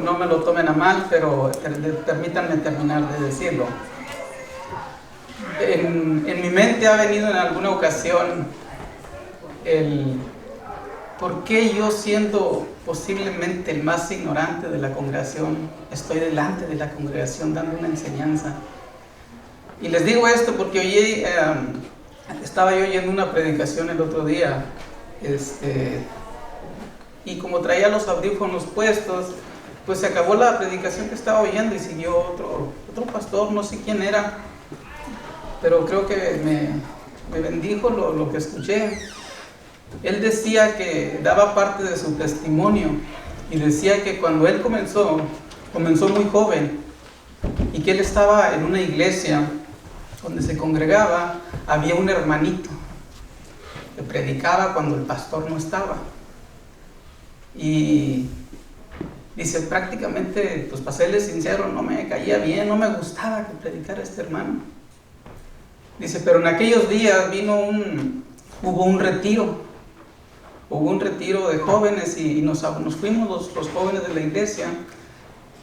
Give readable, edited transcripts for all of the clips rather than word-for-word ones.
no me lo tomen a mal, pero permítanme terminar de decirlo. En mi mente ha venido en alguna ocasión el por qué yo, siendo posiblemente el más ignorante de la congregación, estoy delante de la congregación dando una enseñanza. Y les digo esto porque estaba yo oyendo una predicación el otro día, y como traía los audífonos puestos, pues se acabó la predicación que estaba oyendo y siguió otro pastor, no sé quién era, pero creo que me bendijo lo que escuché. Él decía que daba parte de su testimonio y decía que cuando él comenzó muy joven y que él estaba en una iglesia donde se congregaba, había un hermanito que predicaba cuando el pastor no estaba. Y dice, prácticamente, pues para serle sincero, no me caía bien, no me gustaba que predicara este hermano. Dice, pero en aquellos días hubo un retiro de jóvenes y nos fuimos los jóvenes de la iglesia.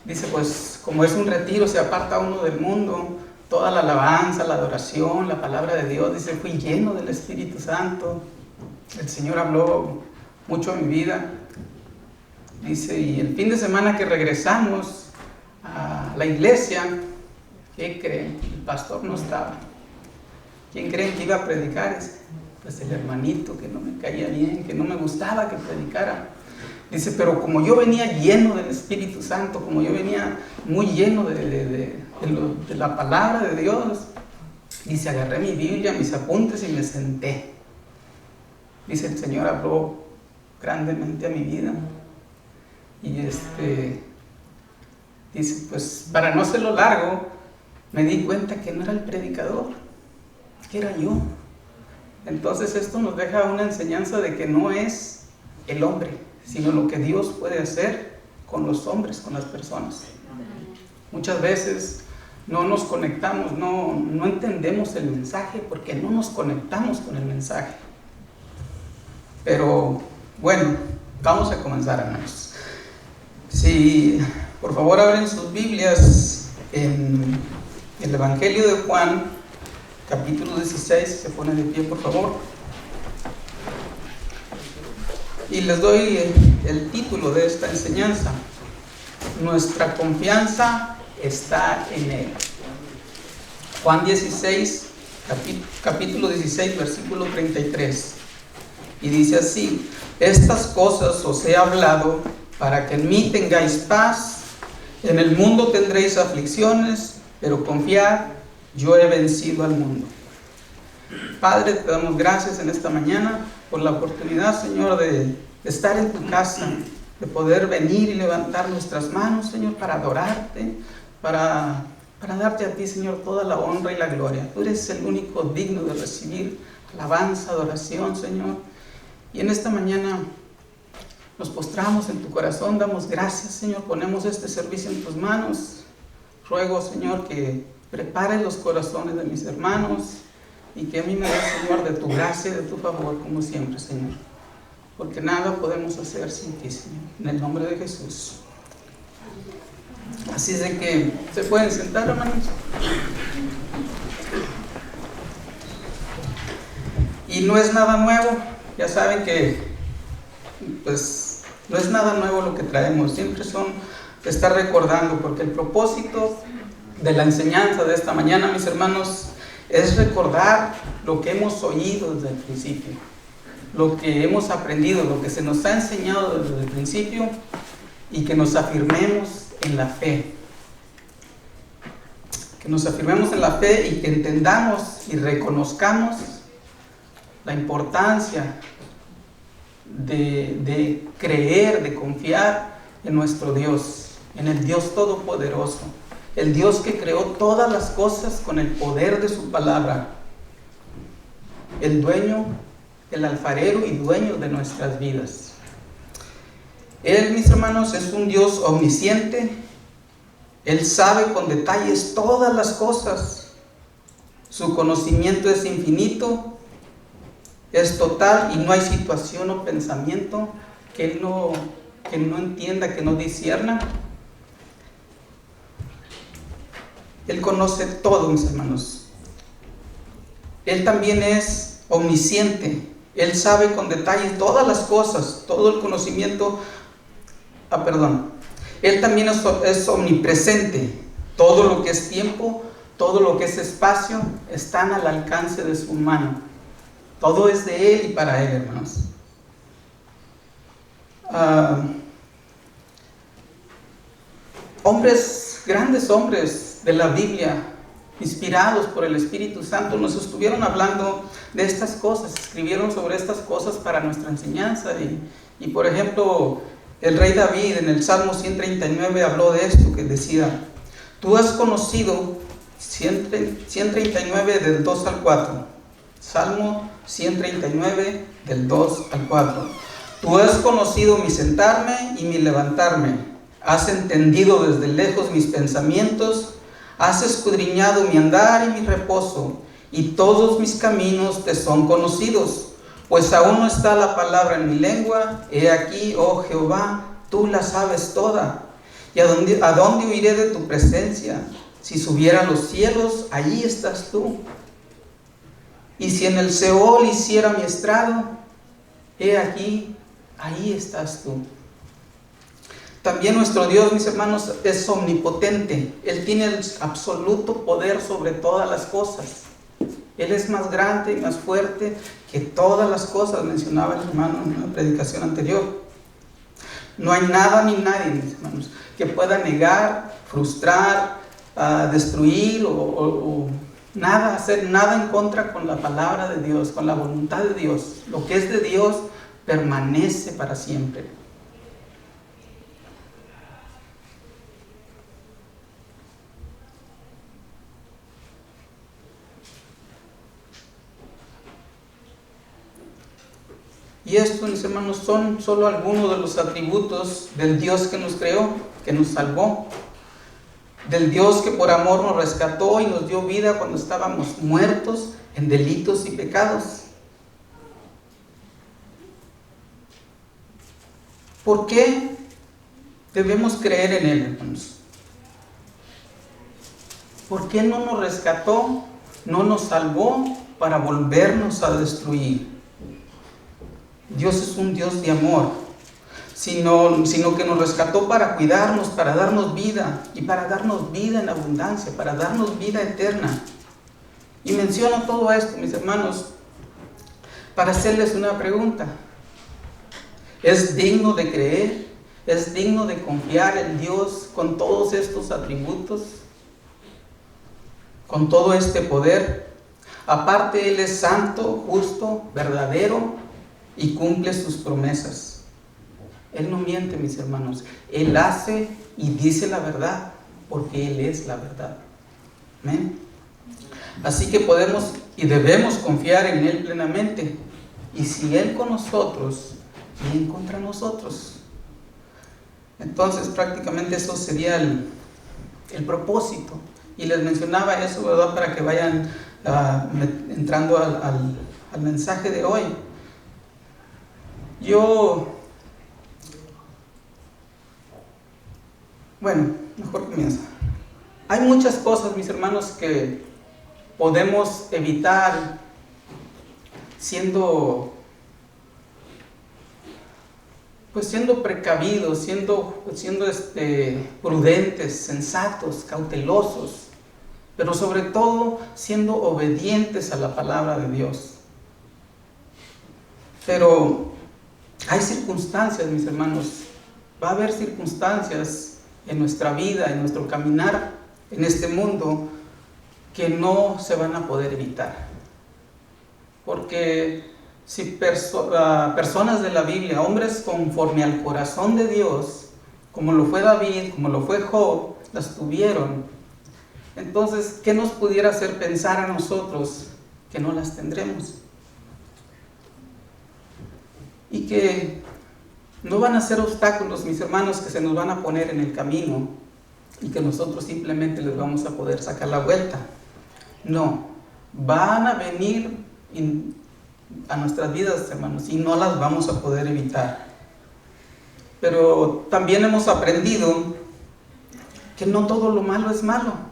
Dice, pues como es un retiro, se aparta uno del mundo, toda la alabanza, la adoración, la palabra de Dios. Dice, fui lleno del Espíritu Santo, el Señor habló mucho en mi vida. Dice, y el fin de semana que regresamos a la iglesia, ¿qué creen? El pastor no estaba. ¿Quién creen que iba a predicar? Pues el hermanito que no me caía bien, que no me gustaba que predicara. Dice, pero como yo venía lleno del Espíritu Santo, como yo venía muy lleno de la palabra de Dios, dice, agarré mi Biblia, mis apuntes y me senté. Dice, el Señor habló grandemente a mi vida. Y dice, pues para no hacerlo largo, me di cuenta que no era el predicador, que era yo. Entonces esto nos deja una enseñanza de que no es el hombre, sino lo que Dios puede hacer con los hombres, con las personas. Muchas veces no nos conectamos, no entendemos el mensaje porque no nos conectamos con el mensaje. Pero bueno, vamos a comenzar, hermanos. Si por favor abren sus Biblias en el Evangelio de Juan, capítulo 16, se pone de pie por favor. Y les doy el título de esta enseñanza: Nuestra confianza está en Él. Juan 16, capítulo 16, versículo 33. Y dice así: estas cosas os he hablado para que en mí tengáis paz. En el mundo tendréis aflicciones, pero confiad, yo he vencido al mundo. Padre, te damos gracias en esta mañana por la oportunidad, Señor, de estar en tu casa, de poder venir y levantar nuestras manos, Señor, para adorarte, para darte a ti, Señor, toda la honra y la gloria. Tú eres el único digno de recibir alabanza, adoración, Señor. Y en esta mañana nos postramos en tu corazón, damos gracias, Señor, ponemos este servicio en tus manos. Ruego, Señor, que prepares los corazones de mis hermanos y que a mí me des, Señor, de tu gracia y de tu favor, como siempre, Señor. Porque nada podemos hacer sin ti, Señor. En el nombre de Jesús. Así es de que se pueden sentar, hermanos. Y no es nada nuevo. Ya saben que, pues, no es nada nuevo lo que traemos. Siempre estar recordando, porque el propósito de la enseñanza de esta mañana, mis hermanos, es recordar lo que hemos oído desde el principio, lo que hemos aprendido, lo que se nos ha enseñado desde el principio, y que nos afirmemos en la fe. Que nos afirmemos en la fe y que entendamos y reconozcamos la importancia de creer, de confiar en nuestro Dios, en el Dios Todopoderoso, el Dios que creó todas las cosas con el poder de su palabra, el dueño, el alfarero y dueño de nuestras vidas. Él, mis hermanos, es un Dios omnisciente. Él sabe con detalles todas las cosas. Su conocimiento es infinito, es total, y no hay situación o pensamiento que Él no entienda, que no discierna. Él conoce todo, mis hermanos. Él también es omnisciente. Él sabe con detalle todas las cosas, todo el conocimiento. Él también es omnipresente. Todo lo que es tiempo, todo lo que es espacio, están al alcance de su mano. Todo es de Él y para Él, hermanos. Grandes hombres de la Biblia, inspirados por el Espíritu Santo, nos estuvieron hablando de estas cosas, escribieron sobre estas cosas para nuestra enseñanza. Y por ejemplo, el rey David en el Salmo 139 habló de esto, que decía: tú has conocido, 139 del 2 al 4, Salmo 139 del 2 al 4. Tú has conocido mi sentarme y mi levantarme, has entendido desde lejos mis pensamientos, has escudriñado mi andar y mi reposo, y todos mis caminos te son conocidos. Pues aún no está la palabra en mi lengua, he aquí, oh Jehová, tú la sabes toda. ¿Y a dónde huiré de tu presencia? Si subiera a los cielos, allí estás tú. Y si en el Seol hiciera mi estrado, he aquí, ahí estás tú. También nuestro Dios, mis hermanos, es omnipotente. Él tiene el absoluto poder sobre todas las cosas. Él es más grande y más fuerte que todas las cosas, mencionaba el hermano en una predicación anterior. No hay nada ni nadie, mis hermanos, que pueda negar, frustrar, destruir o nada, hacer nada en contra con la palabra de Dios, con la voluntad de Dios. Lo que es de Dios permanece para siempre. Y esto, mis hermanos, son solo algunos de los atributos del Dios que nos creó, que nos salvó, del Dios que por amor nos rescató y nos dio vida cuando estábamos muertos en delitos y pecados. ¿Por qué debemos creer en Él, hermanos? ¿Por qué no nos rescató, no nos salvó para volvernos a destruir? Dios es un Dios de amor, sino que nos rescató para cuidarnos, para darnos vida, y para darnos vida en abundancia, para darnos vida eterna. Y menciono todo esto, mis hermanos, para hacerles una pregunta. ¿Es digno de creer? ¿Es digno de confiar en Dios con todos estos atributos? ¿Con todo este poder? Aparte, Él es santo, justo, verdadero, y cumple sus promesas. Él no miente, mis hermanos. Él hace y dice la verdad, porque Él es la verdad. ¿Amén? Así que podemos y debemos confiar en Él plenamente. Y si Él con nosotros, ¿quién contra nosotros? Entonces prácticamente eso sería el propósito. Y les mencionaba eso, ¿verdad? Para que vayan entrando al mensaje de hoy. Mejor comienza. Hay muchas cosas, mis hermanos, que podemos evitar siendo precavidos, siendo prudentes, sensatos, cautelosos, pero sobre todo siendo obedientes a la palabra de Dios. Pero hay circunstancias, mis hermanos, va a haber circunstancias en nuestra vida, en nuestro caminar en este mundo, que no se van a poder evitar. Porque si personas de la Biblia, hombres conforme al corazón de Dios, como lo fue David, como lo fue Job, las tuvieron, entonces, ¿qué nos pudiera hacer pensar a nosotros que no las tendremos? Y que no van a ser obstáculos, mis hermanos, que se nos van a poner en el camino y que nosotros simplemente les vamos a poder sacar la vuelta. No, van a venir a nuestras vidas, hermanos, y no las vamos a poder evitar. Pero también hemos aprendido que no todo lo malo es malo.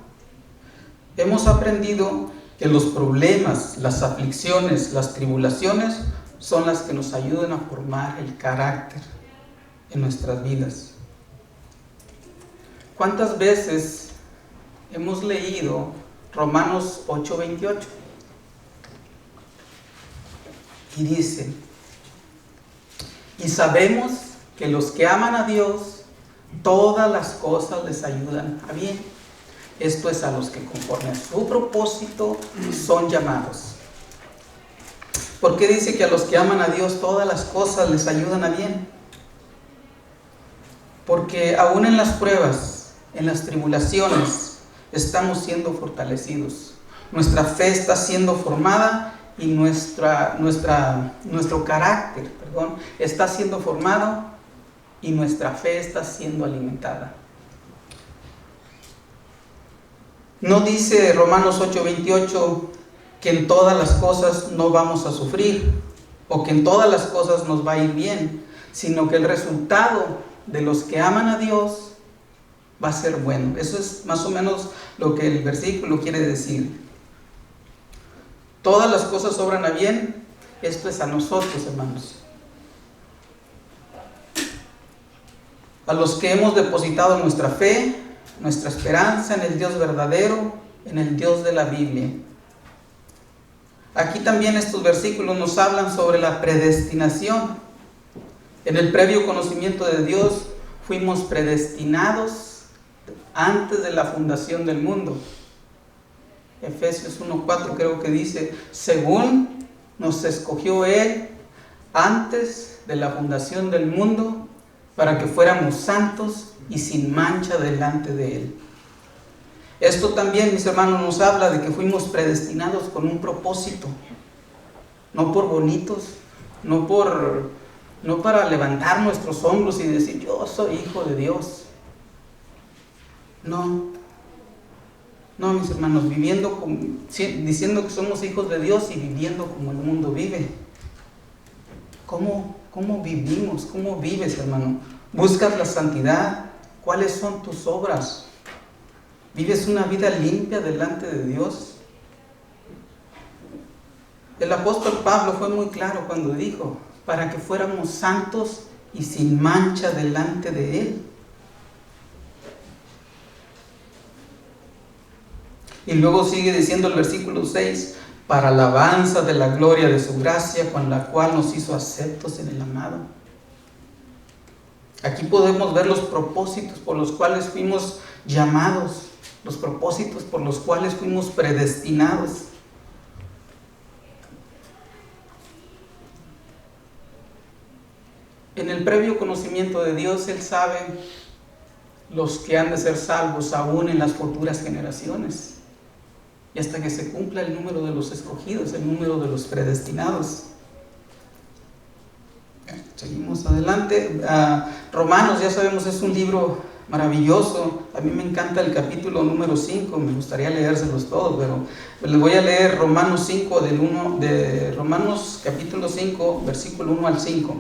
hemos aprendido que los problemas, las aflicciones, las tribulaciones son las que nos ayudan a formar el carácter en nuestras vidas. ¿Cuántas veces hemos leído Romanos 8:28? Y dice: y sabemos que los que aman a Dios, todas las cosas les ayudan a bien. Esto es a los que conforme a su propósito son llamados. ¿Por qué dice que a los que aman a Dios todas las cosas les ayudan a bien? Porque aún en las pruebas, en las tribulaciones, estamos siendo fortalecidos. Nuestra fe está siendo formada y nuestro carácter, está siendo formado y nuestra fe está siendo alimentada. No dice Romanos 8:28 que en todas las cosas no vamos a sufrir o que en todas las cosas nos va a ir bien, sino que el resultado de los que aman a Dios va a ser bueno. Eso es más o menos lo que el versículo quiere decir. Todas las cosas obran a bien. Esto es a nosotros, hermanos, a los que hemos depositado nuestra fe, nuestra esperanza en el Dios verdadero, en el Dios de la Biblia. Aquí también estos versículos nos hablan sobre la predestinación. En el previo conocimiento de Dios fuimos predestinados antes de la fundación del mundo. Efesios 1:4 creo que dice: según nos escogió Él antes de la fundación del mundo, para que fuéramos santos y sin mancha delante de Él. Esto también, mis hermanos, nos habla de que fuimos predestinados con un propósito, no por bonitos, no para levantar nuestros hombros y decir yo soy hijo de Dios. No, mis hermanos, diciendo que somos hijos de Dios y viviendo como el mundo vive. ¿Cómo vivimos? ¿Cómo vives, hermano? ¿Buscas la santidad? ¿Cuáles son tus obras? ¿Vives una vida limpia delante de Dios? El apóstol Pablo fue muy claro cuando dijo: para que fuéramos santos y sin mancha delante de Él. Y luego sigue diciendo el versículo 6: para alabanza de la gloria de su gracia, con la cual nos hizo aceptos en el amado. Aquí podemos ver los propósitos por los cuales fuimos llamados, los propósitos por los cuales fuimos predestinados. En el previo conocimiento de Dios, Él sabe los que han de ser salvos aún en las futuras generaciones, y hasta que se cumpla el número de los escogidos, el número de los predestinados. Seguimos adelante. Romanos, ya sabemos, es un libro maravilloso. A mí me encanta el capítulo número 5, me gustaría leérselos todos, pero les voy a leer Romanos 5, Romanos capítulo 5, versículo 1 al 5.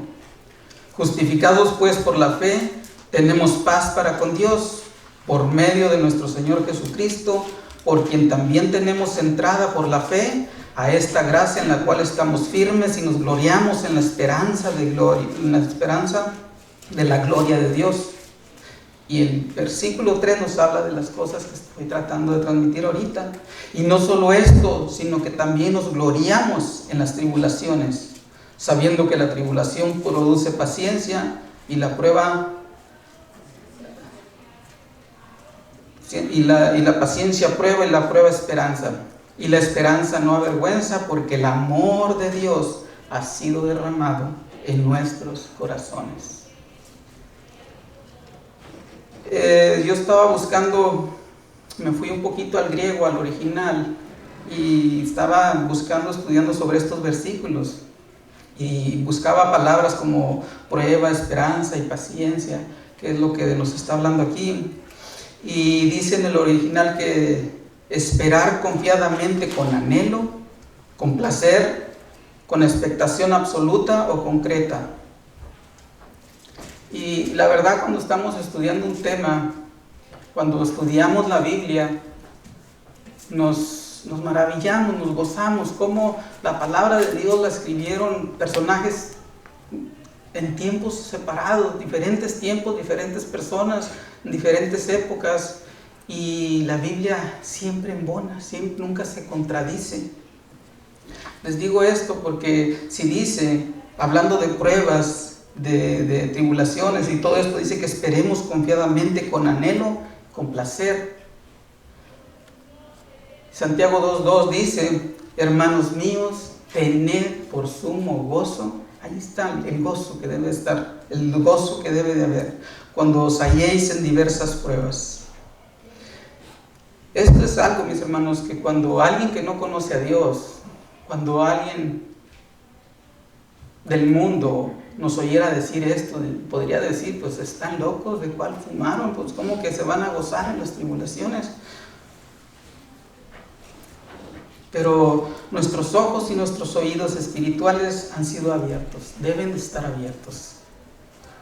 Justificados pues por la fe, tenemos paz para con Dios, por medio de nuestro Señor Jesucristo, por quien también tenemos entrada por la fe a esta gracia en la cual estamos firmes y nos gloriamos en la esperanza de la gloria de Dios. Y el versículo 3 nos habla de las cosas que estoy tratando de transmitir ahorita. Y no solo esto, sino que también nos gloriamos en las tribulaciones, sabiendo que la tribulación produce paciencia, y la prueba y la paciencia prueba, y la prueba esperanza. Y la esperanza no avergüenza, porque el amor de Dios ha sido derramado en nuestros corazones. Yo estaba buscando, me fui un poquito al griego, al original, y estaba estudiando sobre estos versículos, y buscaba palabras como prueba, esperanza y paciencia, que es lo que nos está hablando aquí. Y dice en el original que esperar confiadamente con anhelo, con placer, con expectación absoluta o concreta. Y la verdad, cuando estamos estudiando un tema, cuando estudiamos la Biblia, nos maravillamos, nos gozamos, cómo la palabra de Dios la escribieron personajes en tiempos separados, diferentes tiempos, diferentes personas, en diferentes épocas, y la Biblia siempre embona, siempre, nunca se contradice. Les digo esto porque si dice, hablando de pruebas, de tribulaciones y todo esto, dice que esperemos confiadamente, con anhelo, con placer. Santiago 2:2 dice: hermanos míos, tened por sumo gozo. Ahí está el gozo que debe estar, el gozo que debe de haber cuando os halléis en diversas pruebas. Esto es algo, mis hermanos, que cuando alguien que no conoce a Dios, cuando alguien del mundo nos oyera decir esto, podría decir, pues están locos, ¿de cuál fumaron? Pues ¿cómo que se van a gozar en las tribulaciones? Pero nuestros ojos y nuestros oídos espirituales han sido abiertos, deben de estar abiertos.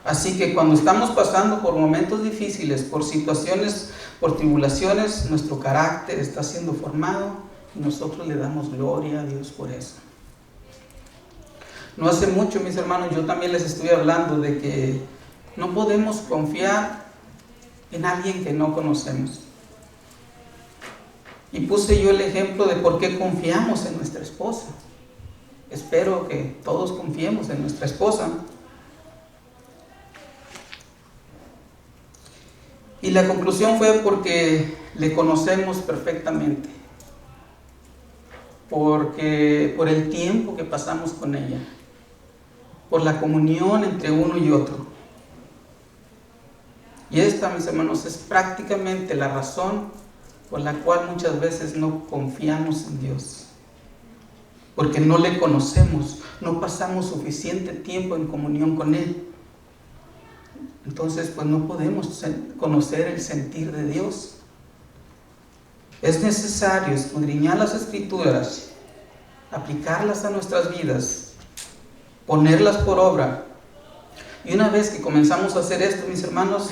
Así que cuando estamos pasando por momentos difíciles, por situaciones, por tribulaciones, nuestro carácter está siendo formado y nosotros le damos gloria a Dios por eso. No hace mucho, mis hermanos, yo también les estoy hablando de que no podemos confiar en alguien que no conocemos. Y puse yo el ejemplo de por qué confiamos en nuestra esposa. Espero que todos confiemos en nuestra esposa. Y la conclusión fue porque le conocemos perfectamente. Por el tiempo que pasamos con ella. Por la comunión entre uno y otro. Y esta, mis hermanos, es prácticamente la razón por la cual muchas veces no confiamos en Dios. Porque no le conocemos, no pasamos suficiente tiempo en comunión con Él. Entonces, pues no podemos conocer el sentir de Dios. Es necesario escudriñar las Escrituras, aplicarlas a nuestras vidas, ponerlas por obra. Y una vez que comenzamos a hacer esto, mis hermanos,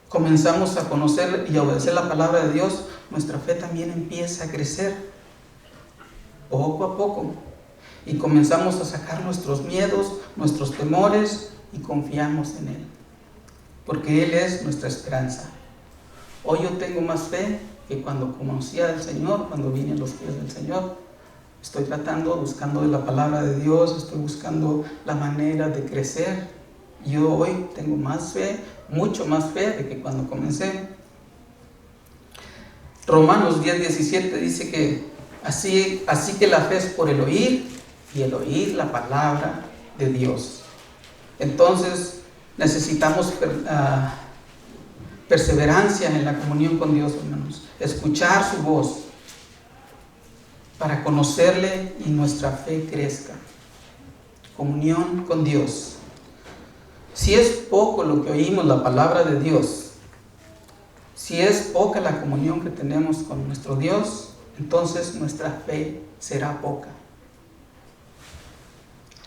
comenzamos a conocer y a obedecer la palabra de Dios, nuestra fe también empieza a crecer poco a poco. Y comenzamos a sacar nuestros miedos, nuestros temores y confiamos en Él. Porque Él es nuestra esperanza. Hoy yo tengo más fe que cuando conocía al Señor, cuando vine a los pies del Señor. Estoy buscando de la palabra de Dios, estoy buscando la manera de crecer. Yo hoy tengo más fe, mucho más fe de que cuando comencé. Romanos 10:17 dice que así que la fe es por el oír y el oír la palabra de Dios. Entonces necesitamos perseverancia en la comunión con Dios, hermanos. Escuchar su voz para conocerle y nuestra fe crezca. Comunión con Dios. Si es poco lo que oímos la palabra de Dios, si es poca la comunión que tenemos con nuestro Dios, entonces nuestra fe será poca.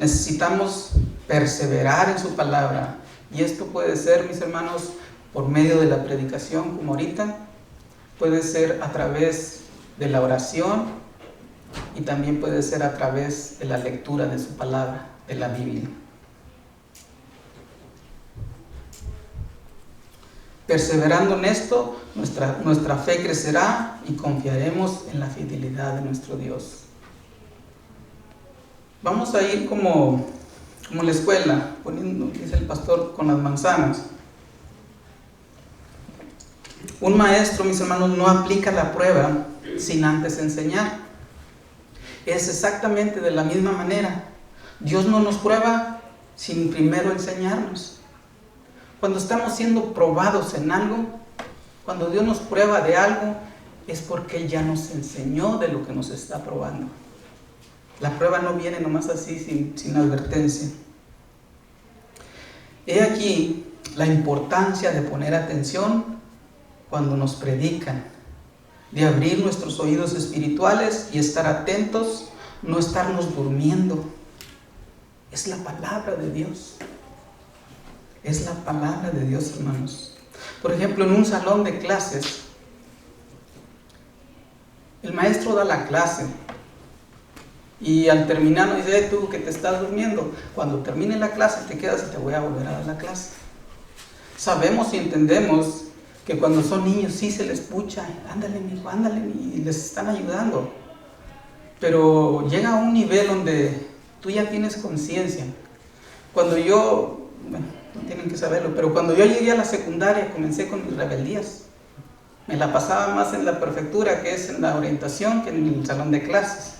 Necesitamos perseverar en su palabra, y esto puede ser, mis hermanos, por medio de la predicación, como ahorita, puede ser a través de la oración y también puede ser a través de la lectura de su palabra, de la Biblia. Perseverando en esto, nuestra fe crecerá y confiaremos en la fidelidad de nuestro Dios. Vamos a ir como la escuela, poniendo, dice el pastor, con las manzanas. Un maestro, mis hermanos, no aplica la prueba sin antes enseñar. Es exactamente de la misma manera. Dios no nos prueba sin primero enseñarnos. Cuando estamos siendo probados en algo, cuando Dios nos prueba de algo, es porque Él ya nos enseñó de lo que nos está probando. La prueba no viene nomás así, sin advertencia. He aquí la importancia de poner atención cuando nos predican, de abrir nuestros oídos espirituales y estar atentos, no estarnos durmiendo. Es la palabra de Dios. Es la palabra de Dios, hermanos. Por ejemplo, en un salón de clases, maestro da la clase y al terminar nos dice: tú que te estás durmiendo, cuando termine la clase te quedas y te voy a volver a dar la clase. Sabemos y entendemos que cuando son niños sí se les pucha, ándale mijo, ándale, y les están ayudando. Pero llega a un nivel donde tú ya tienes conciencia. Cuando yo, bueno, no tienen que saberlo, pero cuando yo llegué a la secundaria comencé con mis rebeldías. Me la pasaba más en la prefectura, que es en la orientación, que en el salón de clases.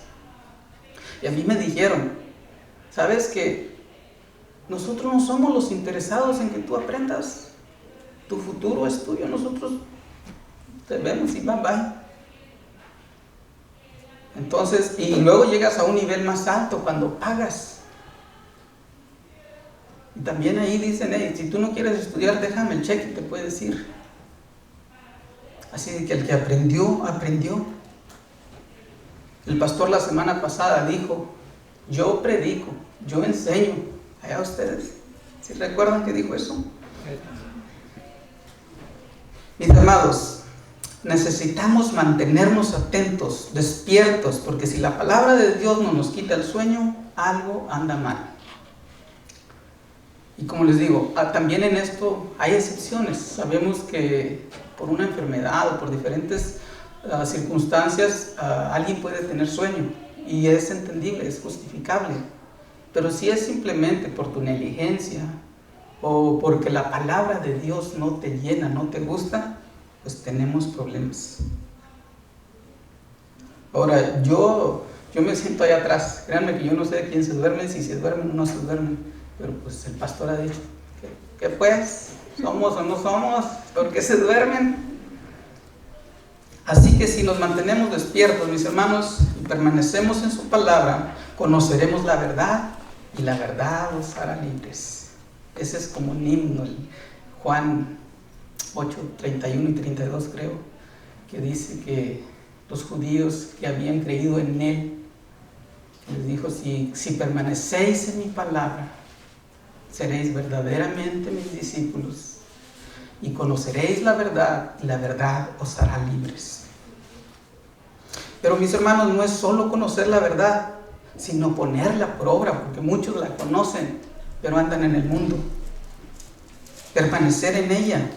Y a mí me dijeron: ¿sabes que nosotros no somos los interesados en que tú aprendas? Tu futuro es tuyo, nosotros te vemos y bye bye. Entonces, y luego llegas a un nivel más alto cuando pagas. Y también ahí dicen: hey, si tú no quieres estudiar, déjame el cheque, te puedes ir. Así que el que aprendió, aprendió. El pastor la semana pasada dijo: yo predico, yo enseño. Allá ustedes, ¿sí recuerdan que dijo eso? Mis amados, necesitamos mantenernos atentos, despiertos, porque si la palabra de Dios no nos quita el sueño, algo anda mal. Y como les digo, también en esto hay excepciones. Sabemos que por una enfermedad o por diferentes circunstancias alguien puede tener sueño, y es entendible, es justificable. Pero si es simplemente por tu negligencia o porque la palabra de Dios no te llena, no te gusta, pues tenemos problemas. Ahora, yo me siento allá atrás. Créanme que yo no sé de quién se duerme, si se duermen o no se duermen, pero pues el pastor ha dicho que pues, somos o no somos, ¿por qué se duermen? Así que si nos mantenemos despiertos, mis hermanos, y permanecemos en su palabra, conoceremos la verdad, y la verdad os hará libres. Ese es como un himno, Juan 8, 31 y 32 creo, que dice que los judíos que habían creído en él, les dijo: si permanecéis en mi palabra, seréis verdaderamente mis discípulos, y conoceréis la verdad, y la verdad os hará libres. Pero mis hermanos, no es solo conocer la verdad, sino ponerla por obra, porque muchos la conocen, pero andan en el mundo. Permanecer en ella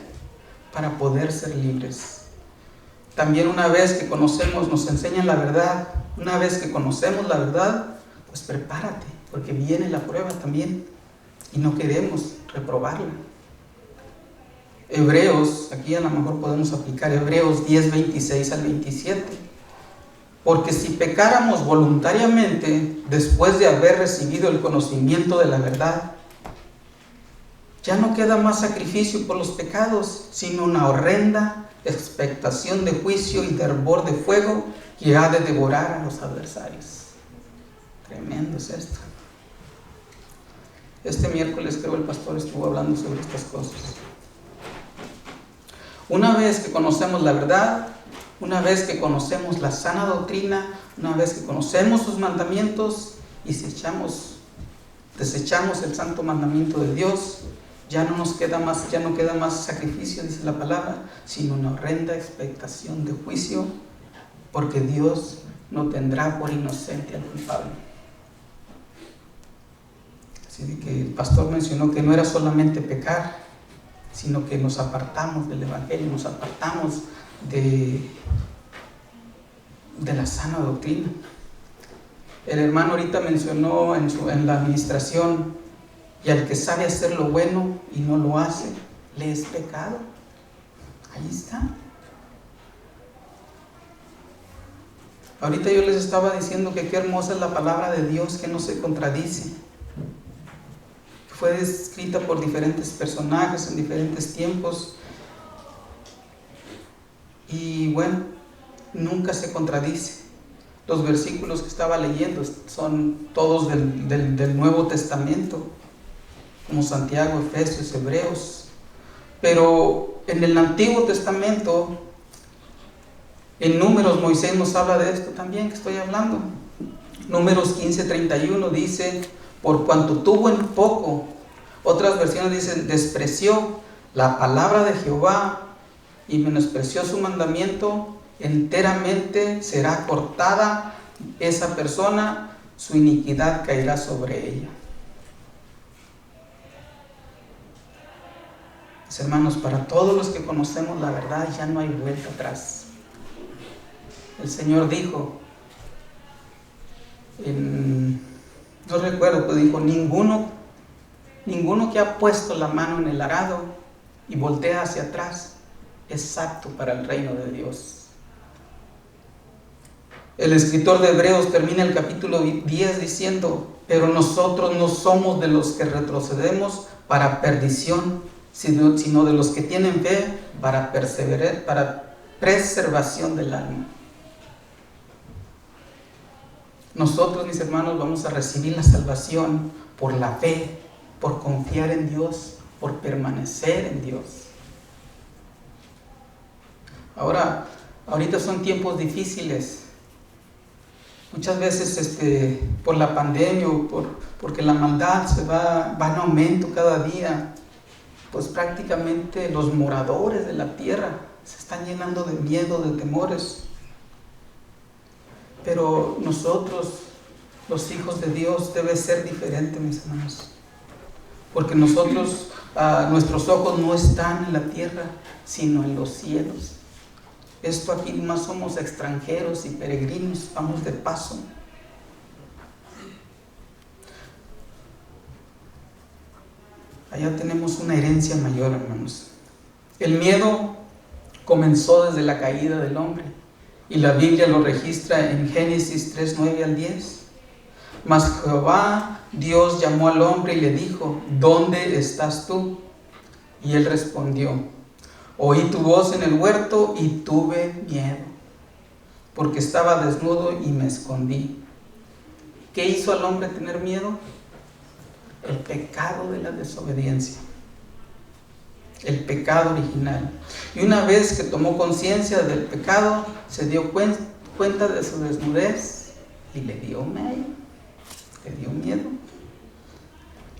para poder ser libres. También una vez que conocemos, nos enseñan la verdad, una vez que conocemos la verdad, pues prepárate, porque viene la prueba también, y no queremos reprobarla. Hebreos, aquí a lo mejor podemos aplicar Hebreos 10, 26 al 27. Porque si pecáramos voluntariamente después de haber recibido el conocimiento de la verdad, ya no queda más sacrificio por los pecados, sino una horrenda expectación de juicio y de hervor de fuego que ha de devorar a los adversarios. Tremendo es esto. Este miércoles creo el pastor estuvo hablando sobre estas cosas. Una vez que conocemos la verdad, una vez que conocemos la sana doctrina, una vez que conocemos sus mandamientos y desechamos el santo mandamiento de Dios, ya no queda más sacrificio, dice la palabra, sino una horrenda expectación de juicio, porque Dios no tendrá por inocente al culpable. Así que el pastor mencionó que no era solamente pecar, sino que nos apartamos del evangelio, nos apartamos de la sana doctrina. El hermano ahorita mencionó en la administración: y al que sabe hacer lo bueno y no lo hace, le es pecado. Ahí está. Ahorita yo les estaba diciendo que qué hermosa es la palabra de Dios, que no se contradice. Fue escrita por diferentes personajes en diferentes tiempos. Y bueno, nunca se contradice. Los versículos que estaba leyendo son todos del Nuevo Testamento, como Santiago, Efesios, Hebreos. Pero en el Antiguo Testamento, en Números, Moisés nos habla de esto también que estoy hablando. Números 15:31 dice: por cuanto tuvo en poco, otras versiones dicen, despreció la palabra de Jehová y menospreció su mandamiento, enteramente será cortada esa persona, su iniquidad caerá sobre ella. Mis hermanos, para todos los que conocemos la verdad ya no hay vuelta atrás. El Señor dijo, no recuerdo, pero dijo, ninguno que ha puesto la mano en el arado y voltea hacia atrás es apto para el reino de Dios. El escritor de Hebreos termina el capítulo 10 diciendo, pero nosotros no somos de los que retrocedemos para perdición, sino de los que tienen fe para preservación del alma. Nosotros, mis hermanos, vamos a recibir la salvación por la fe, por confiar en Dios, por permanecer en Dios. Ahorita son tiempos difíciles. Muchas veces por la pandemia o porque la maldad va en aumento cada día, pues prácticamente los moradores de la tierra se están llenando de miedo, de temores. Pero nosotros, los hijos de Dios, debe ser diferente, mis hermanos. Porque nosotros, nuestros ojos no están en la tierra, sino en los cielos. Esto aquí más somos extranjeros y peregrinos, vamos de paso. Allá tenemos una herencia mayor, hermanos. El miedo comenzó desde la caída del hombre. Y la Biblia lo registra en Génesis 3, 9 al 10. Mas Jehová, Dios, llamó al hombre y le dijo, ¿dónde estás tú? Y él respondió, oí tu voz en el huerto y tuve miedo, porque estaba desnudo y me escondí. ¿Qué hizo al hombre tener miedo? El pecado de la desobediencia. El pecado original. Y una vez que tomó conciencia del pecado, se dio cuenta de su desnudez y le dio miedo.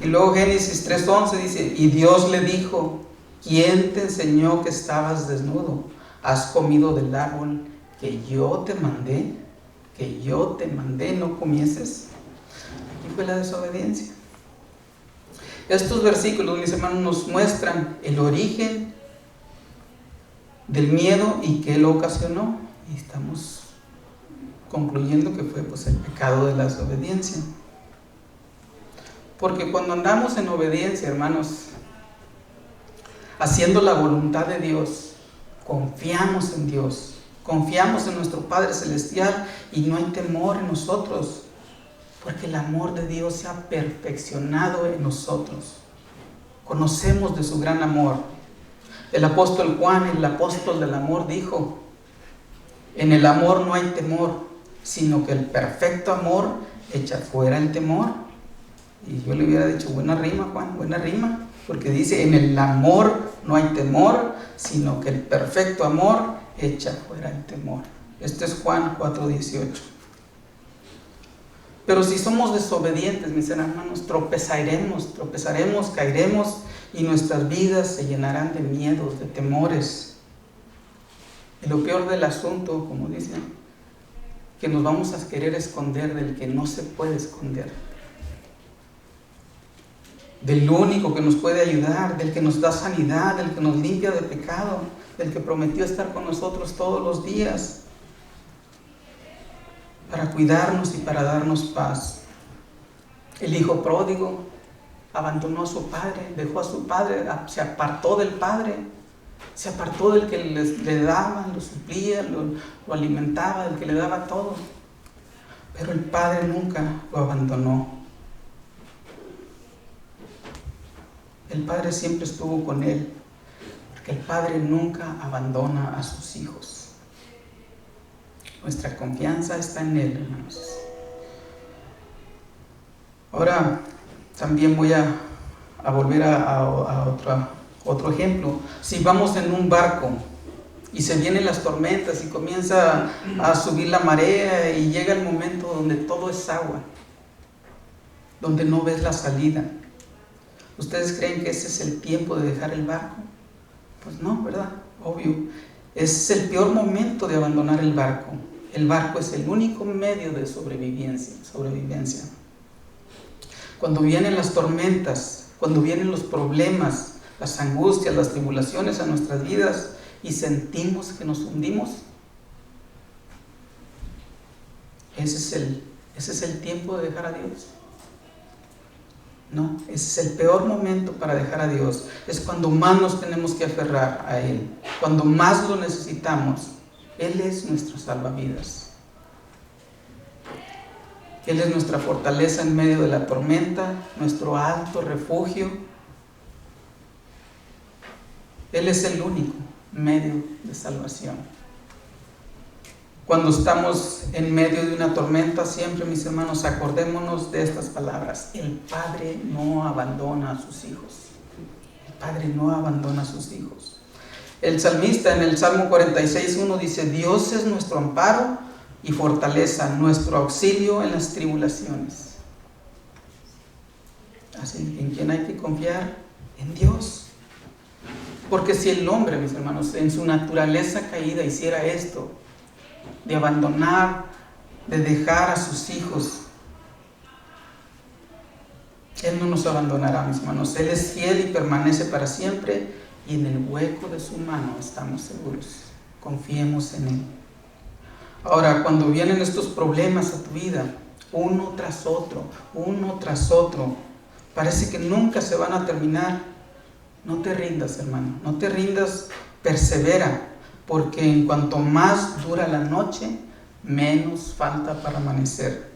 Y luego Génesis 3:11 dice, y Dios le dijo, ¿quién te enseñó que estabas desnudo? ¿Has comido del árbol que yo te mandé? No comieses. Aquí fue la desobediencia. Estos versículos, mis hermanos, nos muestran el origen del miedo y qué lo ocasionó. Y estamos concluyendo que fue el pecado de la desobediencia. Porque cuando andamos en obediencia, hermanos, haciendo la voluntad de Dios, confiamos en Dios, confiamos en nuestro Padre Celestial y no hay temor en nosotros. Porque el amor de Dios se ha perfeccionado en nosotros. Conocemos de su gran amor. El apóstol Juan, el apóstol del amor, dijo, en el amor no hay temor, sino que el perfecto amor echa fuera el temor. Y yo le hubiera dicho, buena rima, Juan, buena rima. Porque dice, en el amor no hay temor, sino que el perfecto amor echa fuera el temor. Este es Juan 4:18. Pero si somos desobedientes, mis hermanos, tropezaremos, caeremos y nuestras vidas se llenarán de miedos, de temores. Y lo peor del asunto, como dicen, que nos vamos a querer esconder del que no se puede esconder. Del único que nos puede ayudar, del que nos da sanidad, del que nos limpia de pecado, del que prometió estar con nosotros todos los días, para cuidarnos y para darnos paz. El hijo pródigo abandonó a su padre, dejó a su padre, se apartó del padre, se apartó del que le daba, lo suplía, lo alimentaba, del que le daba todo. Pero el padre nunca lo abandonó. El padre siempre estuvo con él, porque el padre nunca abandona a sus hijos. Nuestra confianza está en él, hermanos. Ahora también voy a volver a otro ejemplo. Si vamos en un barco y se vienen las tormentas y comienza a subir la marea y llega el momento donde todo es agua, donde no ves la salida, ¿ustedes creen que ese es el tiempo de dejar el barco? Pues no, ¿verdad? Obvio. Es el peor momento de abandonar el barco. El barco es el único medio de sobrevivencia. Cuando vienen las tormentas, cuando vienen los problemas, las angustias, las tribulaciones a nuestras vidas y sentimos que nos hundimos, ese es el tiempo de dejar a Dios. No, ese es el peor momento para dejar a Dios. Es cuando más nos tenemos que aferrar a Él, cuando más lo necesitamos. Él es nuestro salvavidas. Él es nuestra fortaleza en medio de la tormenta, nuestro alto refugio. Él es el único medio de salvación. Cuando estamos en medio de una tormenta, siempre, mis hermanos, acordémonos de estas palabras: el Padre no abandona a sus hijos. El Padre no abandona a sus hijos. El salmista en el Salmo 46:1 dice: Dios es nuestro amparo y fortaleza, nuestro auxilio en las tribulaciones. Así, ¿en quién hay que confiar? En Dios. Porque si el hombre, mis hermanos, en su naturaleza caída hiciera esto, de abandonar, de dejar a sus hijos, Él no nos abandonará, mis hermanos. Él es fiel y permanece para siempre, y en el hueco de su mano estamos seguros. Confiemos en Él. Ahora, cuando vienen estos problemas a tu vida, uno tras otro, parece que nunca se van a terminar. No te rindas, hermano, no te rindas, persevera, porque en cuanto más dura la noche, menos falta para amanecer.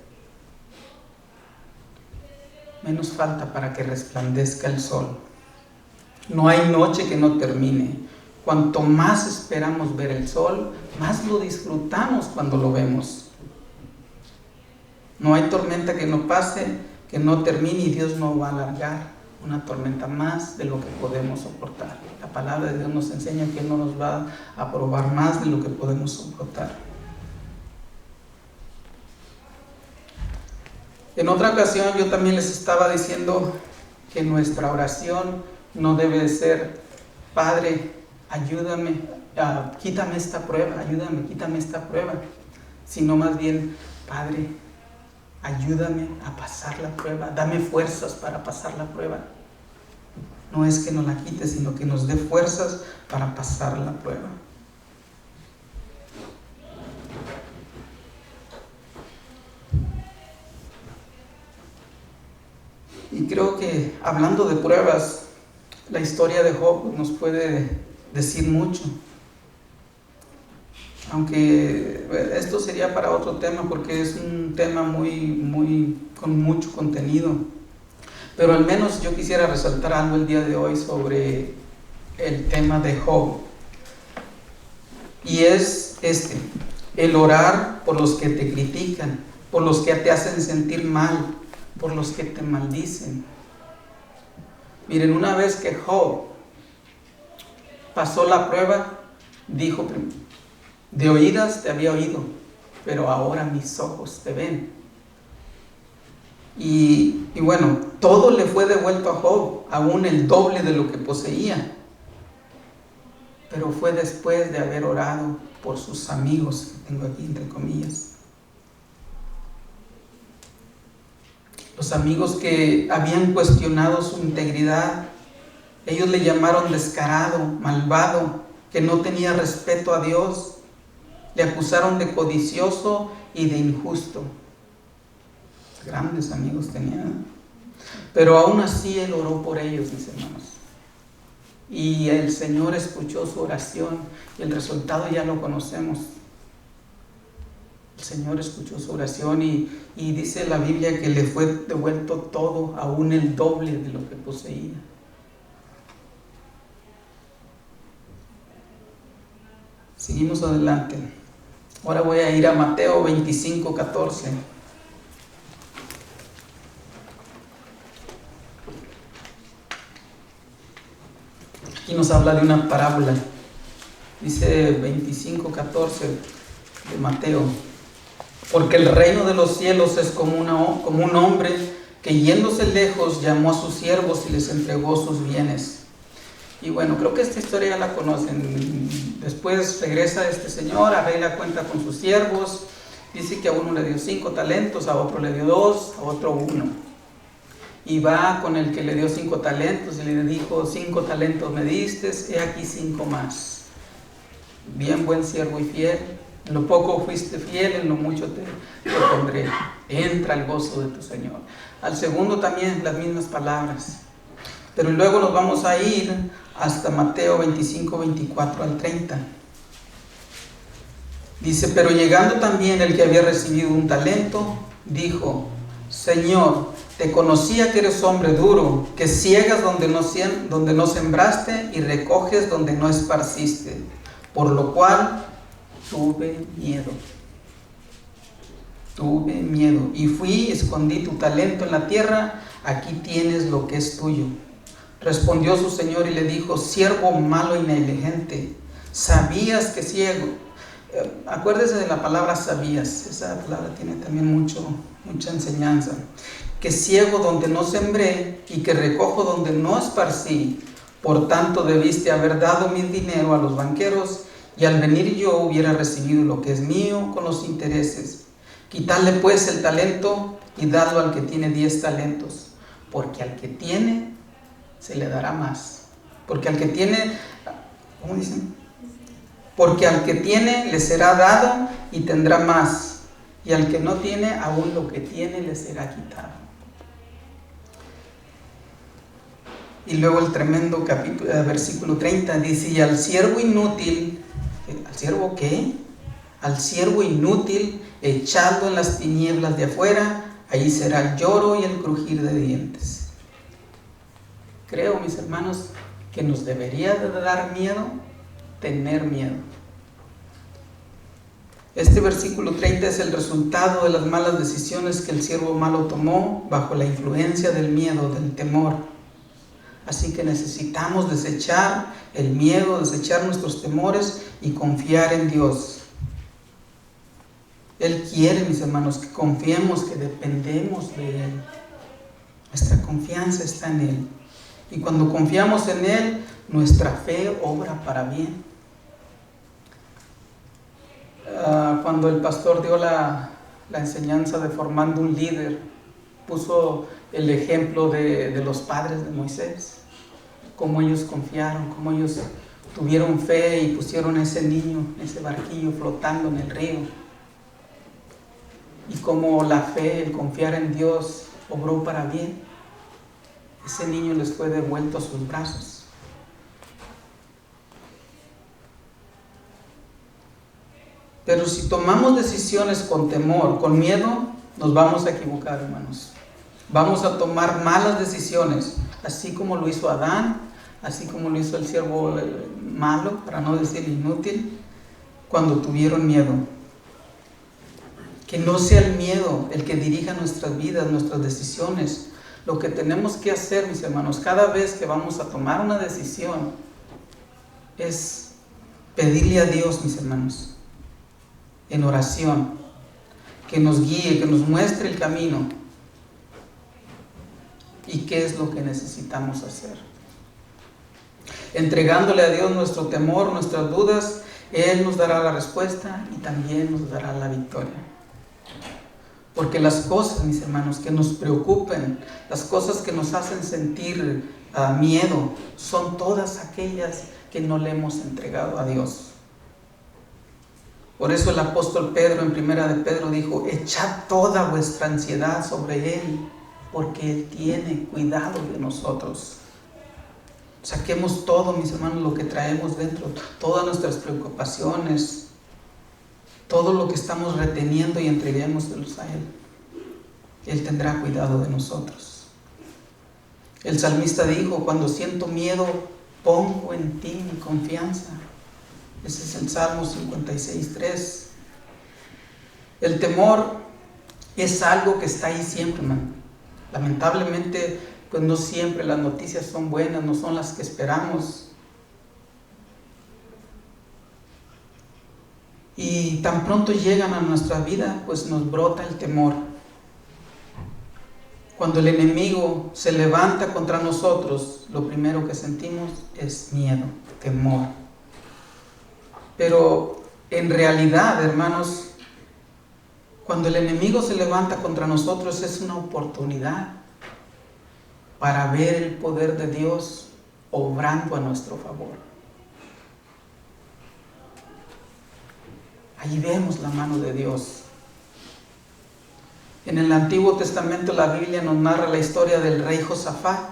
Menos falta para que resplandezca el sol. No hay noche que no termine. Cuanto más esperamos ver el sol, más lo disfrutamos cuando lo vemos. No hay tormenta que no pase, que no termine, y Dios no va a alargar una tormenta más de lo que podemos soportar. La palabra de Dios nos enseña que Él no nos va a probar más de lo que podemos soportar. En otra ocasión yo también les estaba diciendo que nuestra oración no debe de ser: Padre, ayúdame, quítame esta prueba, quítame esta prueba, sino más bien: Padre, ayúdame a pasar la prueba, dame fuerzas para pasar la prueba. No es que nos la quite, sino que nos dé fuerzas para pasar la prueba. Y creo que, hablando de pruebas, la historia de Job nos puede decir mucho. Aunque esto sería para otro tema, porque es un tema con mucho contenido. Pero al menos yo quisiera resaltar algo el día de hoy sobre el tema de Job. Y es el orar por los que te critican, por los que te hacen sentir mal, por los que te maldicen. Miren, una vez que Job pasó la prueba, dijo: de oídas te había oído, pero ahora mis ojos te ven. Y bueno, todo le fue devuelto a Job, aún el doble de lo que poseía. Pero fue después de haber orado por sus amigos, que tengo aquí entre comillas. Los amigos que habían cuestionado su integridad, ellos le llamaron descarado, malvado, que no tenía respeto a Dios. Le acusaron de codicioso y de injusto. Grandes amigos tenían. Pero aún así él oró por ellos, mis hermanos. Y el Señor escuchó su oración, y el resultado ya lo conocemos. El Señor escuchó su oración y dice la Biblia que le fue devuelto todo, aún el doble de lo que poseía. Seguimos adelante. Ahora voy a ir a Mateo 25:14. Aquí nos habla de una parábola. Dice 25:14 de Mateo: porque el reino de los cielos es como un hombre que, yéndose lejos, llamó a sus siervos y les entregó sus bienes. Y bueno, creo que esta historia ya la conocen. Después regresa este señor, arregla cuenta con sus siervos. Dice que a uno le dio 5 talentos, a otro le dio 2, a otro 1. Y va con el que le dio 5 talentos y le dijo: 5 talentos me diste, he aquí 5 más. Bien, buen siervo y fiel. En lo poco fuiste fiel, en lo mucho te pondré. Entra el gozo de tu Señor. Al segundo también las mismas palabras. Pero luego nos vamos a ir hasta Mateo 25, 24 al 30. Dice: pero llegando también el que había recibido un talento, dijo: Señor, te conocía que eres hombre duro, que ciegas donde no sembraste y recoges donde no esparciste, por lo cual tuve miedo. Tuve miedo y fui, escondí tu talento en la tierra, aquí tienes lo que es tuyo. Respondió su señor y le dijo: siervo malo y negligente, sabías que ciego. Acuérdese de la palabra sabías, esa palabra tiene también mucha enseñanza. Que ciego donde no sembré y que recojo donde no esparcí, por tanto debiste haber dado mi dinero a los banqueros, y al venir yo hubiera recibido lo que es mío con los intereses. Quitadle pues el talento y dadlo al que tiene 10 talentos, porque al que tiene se le dará más. Porque al que tiene, ¿cómo dicen? Porque al que tiene le será dado y tendrá más, y al que no tiene, aún lo que tiene le será quitado. Y luego el tremendo versículo 30 dice: y al siervo inútil, ¿al siervo qué? Al siervo inútil, echadlo en las tinieblas de afuera, ahí será el lloro y el crujir de dientes. Creo, mis hermanos, que nos debería de dar miedo tener miedo. Este versículo 30 es el resultado de las malas decisiones que el siervo malo tomó bajo la influencia del miedo, del temor. Así que necesitamos desechar el miedo, desechar nuestros temores y confiar en Dios. Él quiere, mis hermanos, que confiemos, que dependemos de Él. Nuestra confianza está en Él. Y cuando confiamos en Él, nuestra fe obra para bien. Cuando el pastor dio la enseñanza de formando un líder, puso el ejemplo de los padres de Moisés, cómo ellos confiaron, cómo ellos tuvieron fe y pusieron a ese niño, ese barquillo flotando en el río, y cómo la fe, el confiar en Dios, obró para bien. Ese niño les fue devuelto a sus brazos. Pero si tomamos decisiones con temor, con miedo, nos vamos a equivocar, hermanos. Vamos a tomar malas decisiones, así como lo hizo Adán, así como lo hizo el siervo malo, para no decir inútil, cuando tuvieron miedo. Que no sea el miedo el que dirija nuestras vidas, nuestras decisiones. Lo que tenemos que hacer, mis hermanos, cada vez que vamos a tomar una decisión, es pedirle a Dios, mis hermanos, en oración, que nos guíe, que nos muestre el camino y qué es lo que necesitamos hacer. Entregándole a Dios nuestro temor, nuestras dudas, Él nos dará la respuesta y también nos dará la victoria. Porque las cosas, mis hermanos, que nos preocupen, las cosas que nos hacen sentir miedo, son todas aquellas que no le hemos entregado a Dios. Por eso el apóstol Pedro en Primera de Pedro dijo: echad toda vuestra ansiedad sobre Él, porque Él tiene cuidado de nosotros. Saquemos todo, mis hermanos, lo que traemos dentro, todas nuestras preocupaciones, todo lo que estamos reteniendo, y entreguémoselos a Él. Él tendrá cuidado de nosotros. El salmista dijo: cuando siento miedo, pongo en ti mi confianza. Ese es el Salmo 56:3. El temor es algo que está ahí siempre, hermano. Lamentablemente, pues no siempre las noticias son buenas, no son las que esperamos. Y tan pronto llegan a nuestra vida, pues nos brota el temor. Cuando el enemigo se levanta contra nosotros, lo primero que sentimos es miedo, temor. Pero en realidad, hermanos, cuando el enemigo se levanta contra nosotros es una oportunidad para ver el poder de Dios obrando a nuestro favor. Ahí vemos la mano de Dios. En el Antiguo Testamento la Biblia nos narra la historia del rey Josafat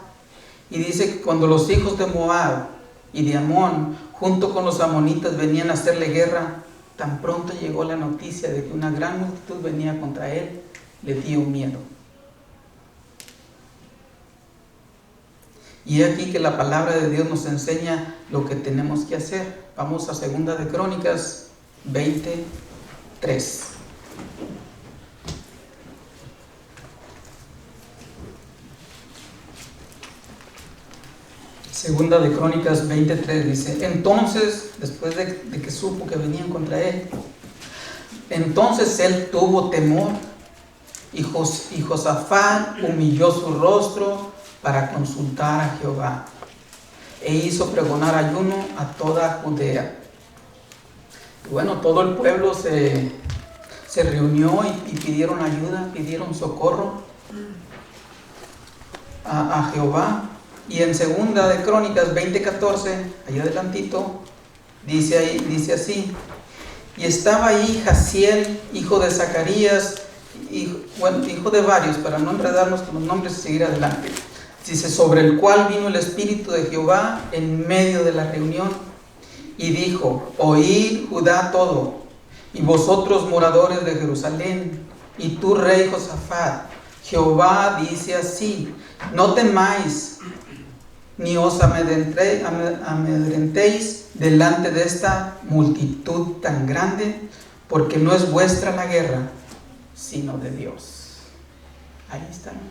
y dice que cuando los hijos de Moab y de Amón junto con los amonitas venían a hacerle guerra, tan pronto llegó la noticia de que una gran multitud venía contra él, le dio miedo. Y aquí que la palabra de Dios nos enseña lo que tenemos que hacer. Vamos a 2 de Crónicas 23. Segunda de Crónicas 23 dice: entonces, después de que supo que venían contra él, entonces él tuvo temor y Josafat humilló su rostro para consultar a Jehová e hizo pregonar ayuno a toda Judea. Y bueno, todo el pueblo se reunió y pidieron ayuda, pidieron socorro a Jehová. Y en 2 de Crónicas 20:14, allá adelantito, dice así: y estaba ahí Jaziel, hijo de Zacarías, hijo de varios, para no enredarnos con los nombres y seguir adelante. Dice: sobre el cual vino el Espíritu de Jehová en medio de la reunión, y dijo: oíd Judá todo, y vosotros moradores de Jerusalén, y tú rey Josafat, Jehová dice así: no temáis, ni os amedrentéis delante de esta multitud tan grande, porque no es vuestra la guerra, sino de Dios. Ahí estamos.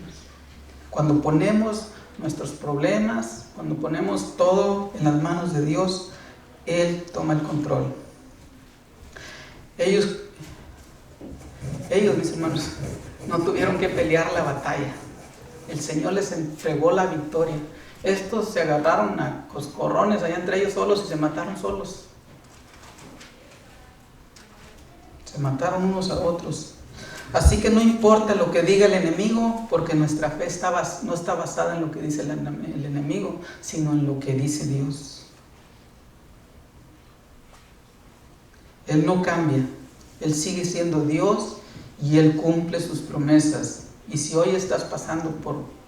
Cuando ponemos nuestros problemas, cuando ponemos todo en las manos de Dios, Él toma el control. Ellos, mis hermanos, no tuvieron que pelear la batalla. El Señor les entregó la victoria. Estos se agarraron a coscorrones allá entre ellos solos y se mataron solos. Se mataron unos a otros. Así que no importa lo que diga el enemigo, porque nuestra fe no está basada en lo que dice el enemigo, sino en lo que dice Dios. Él no cambia. Él sigue siendo Dios y Él cumple sus promesas. Y si hoy estás pasando por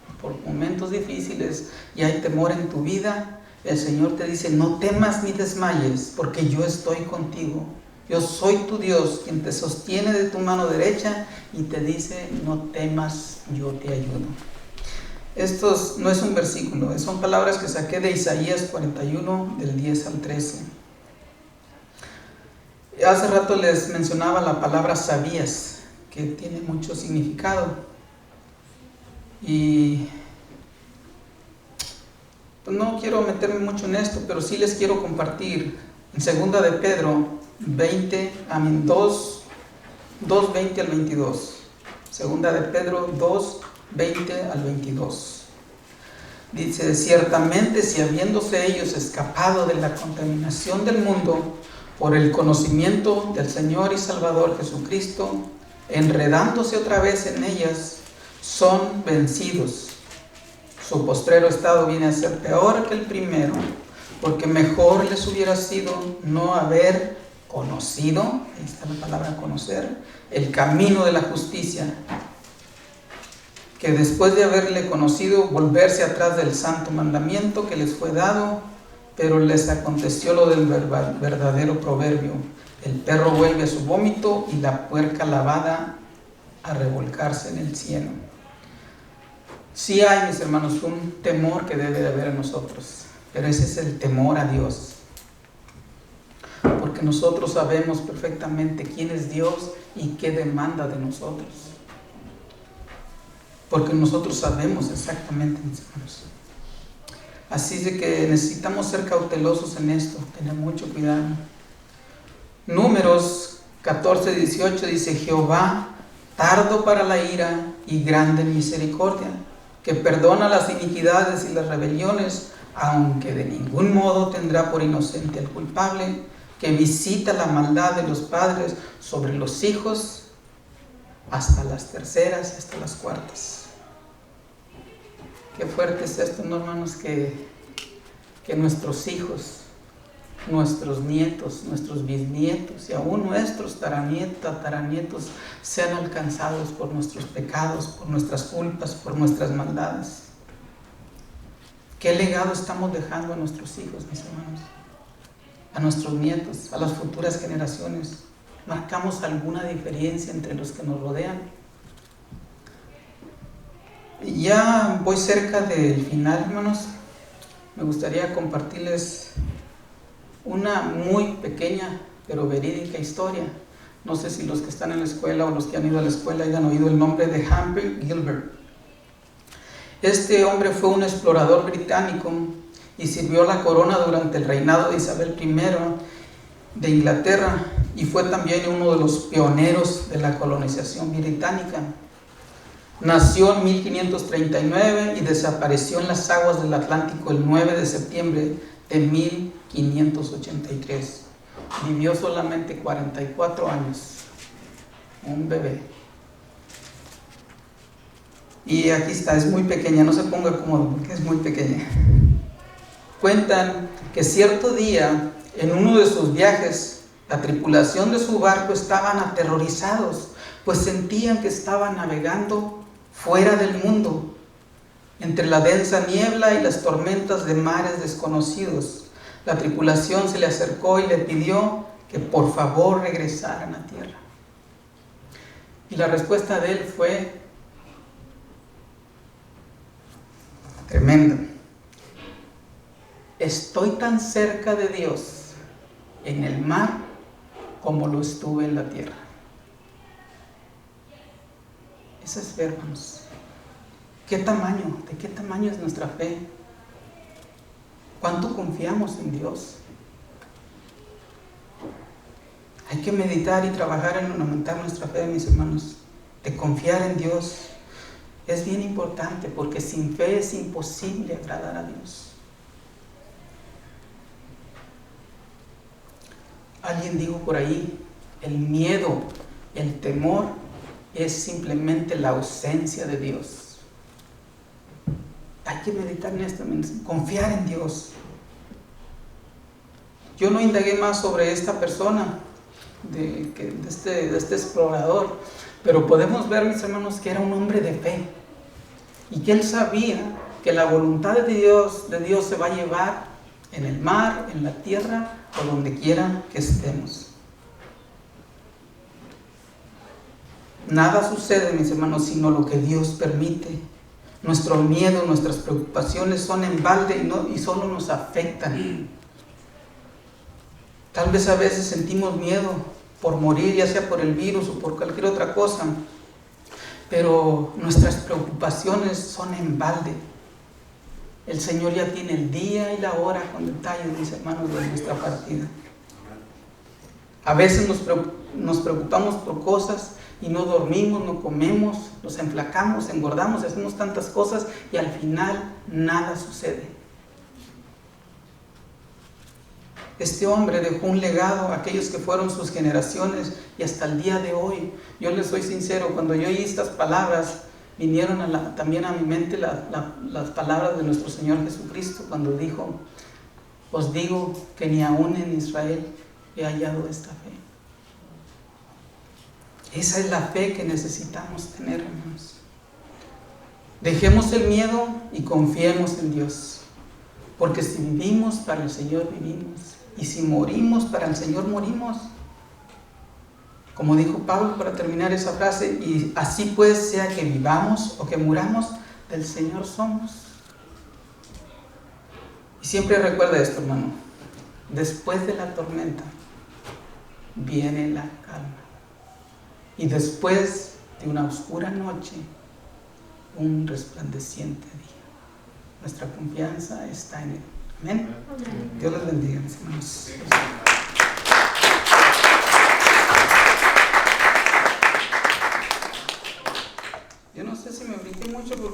momentos difíciles y hay temor en tu vida, el Señor te dice: no temas ni desmayes, porque yo estoy contigo. Yo soy tu Dios, quien te sostiene de tu mano derecha y te dice: no temas, yo te ayudo. Esto no es un versículo, son palabras que saqué de Isaías 41, del 10 al 13. Hace rato les mencionaba la palabra sabías, que tiene mucho significado. Y pues no quiero meterme mucho en esto, pero sí les quiero compartir en 2 de Pedro 2:20 al 22. 2 de Pedro 2:20 al 22. Dice: ciertamente, si habiéndose ellos escapado de la contaminación del mundo por el conocimiento del Señor y Salvador Jesucristo, enredándose otra vez en ellas, son vencidos, su postrero estado viene a ser peor que el primero, porque mejor les hubiera sido no haber conocido, ahí está la palabra conocer, el camino de la justicia, que después de haberle conocido volverse atrás del santo mandamiento que les fue dado. Pero les aconteció lo del verdadero proverbio: el perro vuelve a su vómito y la puerca lavada a revolcarse en el cieno. Sí hay, mis hermanos, un temor que debe de haber en nosotros, pero ese es el temor a Dios, porque nosotros sabemos perfectamente quién es Dios y qué demanda de nosotros, porque nosotros sabemos exactamente, mis hermanos. Así de que necesitamos ser cautelosos en esto, tener mucho cuidado. Números 14:18 dice: Jehová tardo para la ira y grande en misericordia, que perdona las iniquidades y las rebeliones, aunque de ningún modo tendrá por inocente al culpable, que visita la maldad de los padres sobre los hijos hasta las terceras y hasta las cuartas. Qué fuerte es esto, ¿no, hermanos? Que nuestros hijos, nuestros nietos, nuestros bisnietos y aún nuestros tataranietos sean alcanzados por nuestros pecados, por nuestras culpas, por nuestras maldades. ¿Qué legado estamos dejando a nuestros hijos, mis hermanos? A nuestros nietos, a las futuras generaciones. ¿Marcamos alguna diferencia entre los que nos rodean? Ya voy cerca del final, hermanos. Me gustaría compartirles una muy pequeña pero verídica historia. No sé si los que están en la escuela o los que han ido a la escuela hayan oído el nombre de Humphrey Gilbert. Este hombre fue un explorador británico y sirvió la corona durante el reinado de Isabel I de Inglaterra y fue también uno de los pioneros de la colonización británica. Nació en 1539 y desapareció en las aguas del Atlántico el 9 de septiembre de 1583. Vivió solamente 44 años, un bebé. Y aquí está, es muy pequeña, no se ponga cómodo porque es muy pequeña. Cuentan que cierto día, en uno de sus viajes, la tripulación de su barco estaban aterrorizados, pues sentían que estaban navegando fuera del mundo, entre la densa niebla y las tormentas de mares desconocidos. La tripulación se le acercó y le pidió que por favor regresaran a tierra. Y la respuesta de él fue tremenda. Estoy tan cerca de Dios en el mar como lo estuve en la tierra. Eso es fe, hermanos. ¿De qué tamaño es nuestra fe? ¿Cuánto confiamos en Dios? Hay que meditar y trabajar en aumentar nuestra fe, mis hermanos. De confiar en Dios es bien importante, porque sin fe es imposible agradar a Dios. Alguien dijo por ahí, el miedo, el temor es simplemente la ausencia de Dios. Hay que meditar en esto, confiar en Dios. Yo no indagué más sobre esta persona, de este explorador, pero podemos ver, mis hermanos, que era un hombre de fe y que él sabía que la voluntad de Dios se va a llevar en el mar, en la tierra o donde quiera que estemos. Nada sucede, mis hermanos, sino lo que Dios permite. Nuestro miedo, nuestras preocupaciones son en balde y solo nos afectan. Tal vez a veces sentimos miedo por morir, ya sea por el virus o por cualquier otra cosa, pero nuestras preocupaciones son en balde. El Señor ya tiene el día y la hora con detalle, mis hermanos, de nuestra partida. A veces nos preocupamos por cosas y no dormimos, no comemos, nos enflacamos, engordamos, hacemos tantas cosas y al final nada sucede. Este hombre dejó un legado a aquellos que fueron sus generaciones y hasta el día de hoy. Yo les soy sincero, cuando yo oí estas palabras, vinieron también a mi mente las palabras de nuestro Señor Jesucristo cuando dijo: os digo que ni aún en Israel he hallado esta fe. Esa es la fe que necesitamos tener, hermanos. Dejemos el miedo y confiemos en Dios, porque si vivimos, para el Señor vivimos, y si morimos, para el Señor morimos. Como dijo Pablo para terminar esa frase, y así pues, sea que vivamos o que muramos, del Señor somos. Y siempre recuerda esto, hermano: después de la tormenta viene la calma, y después de una oscura noche, un resplandeciente día. Nuestra confianza está en Él. Amén. Amén. Dios les bendiga, mis hermanos. mucho porque